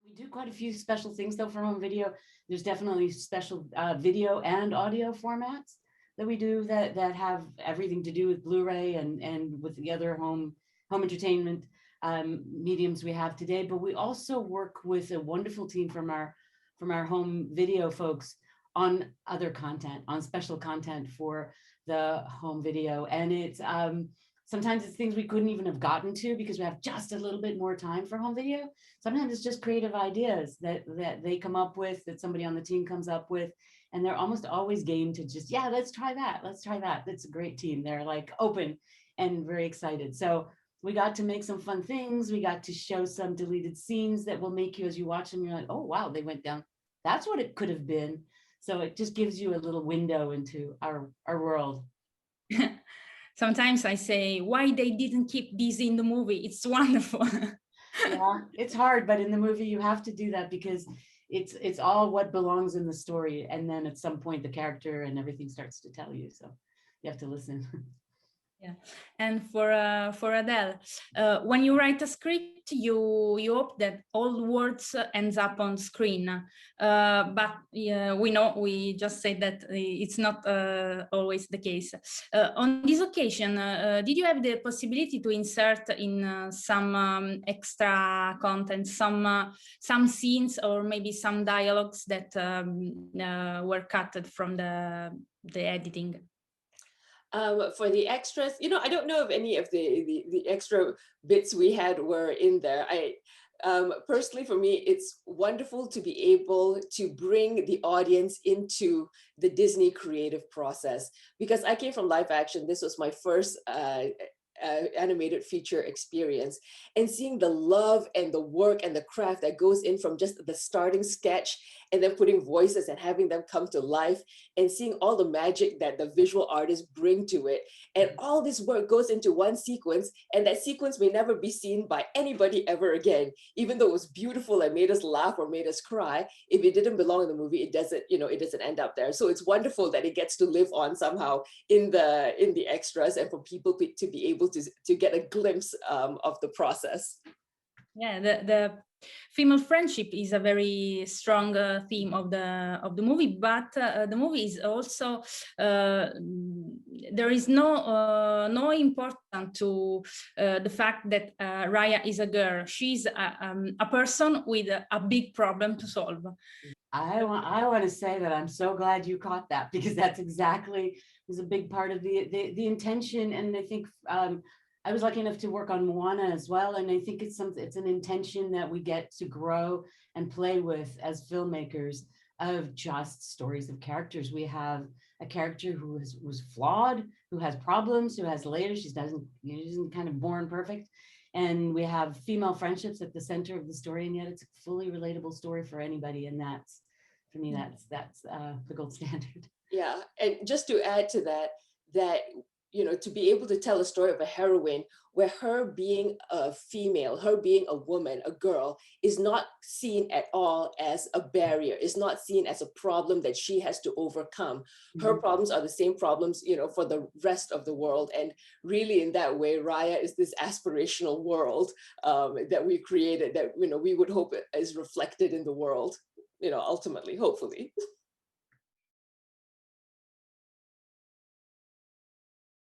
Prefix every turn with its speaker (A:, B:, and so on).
A: We do quite a few special things though for home video. There's definitely special video and audio formats that we do that have everything to do with Blu-ray and with the other home entertainment mediums we have today. But we also work with a wonderful team from our home video folks on other content, on special content for the home video. And it's sometimes it's things we couldn't even have gotten to because we have just a little bit more time for home video. Sometimes it's just creative ideas that they come up with, that somebody on the team comes up with, and they're almost always game to just, yeah, let's try that. That's a great team. They're like open and very excited. So we got to make some fun things. We got to show some deleted scenes that will make you, as you watch them, you're like, oh, wow, they went down. That's what it could have been. So it just gives you a little window into our world.
B: Sometimes I say, why they didn't keep this in the movie? It's wonderful.
A: Yeah, it's hard, but in the movie you have to do that because it's all what belongs in the story. And then at some point the character and everything starts to tell you. So you have to listen.
B: Yeah, and for Adele, when you write a script, you hope that all the words ends up on screen. But we just said that it's not always the case. On this occasion, did you have the possibility to insert in some extra content, some scenes or maybe some dialogues that were cut from the editing?
C: For the extras, I don't know if any of the extra bits we had were in there. Personally, for me, it's wonderful to be able to bring the audience into the Disney creative process, because I came from live action. This was my first animated feature experience, and seeing the love and the work and the craft that goes in from just the starting sketch and then putting voices and having them come to life, and seeing all the magic that the visual artists bring to it. And all this work goes into one sequence, and that sequence may never be seen by anybody ever again. Even though it was beautiful and made us laugh or made us cry, if it didn't belong in the movie, it doesn't end up there. So it's wonderful that it gets to live on somehow in the extras, and for people to be able to get a glimpse of the process.
B: Yeah, the female friendship is a very strong theme of the movie, but the movie is also there is no importance to the fact that Raya is a girl. She's a person with a big problem to solve.
A: I want to say that I'm so glad you caught that, because that's exactly was a big part of the intention. And I think I was lucky enough to work on Moana as well, and I think it's an intention that we get to grow and play with as filmmakers, of just stories of characters. We have a character who was flawed, who has problems, who has layers. She isn't kind of born perfect. And we have female friendships at the center of the story, and yet it's a fully relatable story for anybody. And that's, for me, that's the gold standard.
C: Yeah, and just to add to that, to be able to tell a story of a heroine where her being a female, her being a woman, a girl, is not seen at all as a barrier, is not seen as a problem that she has to overcome. Her problems are the same problems, for the rest of the world. And really, in that way, Raya is this aspirational world that we created, that we would hope is reflected in the world, ultimately, hopefully.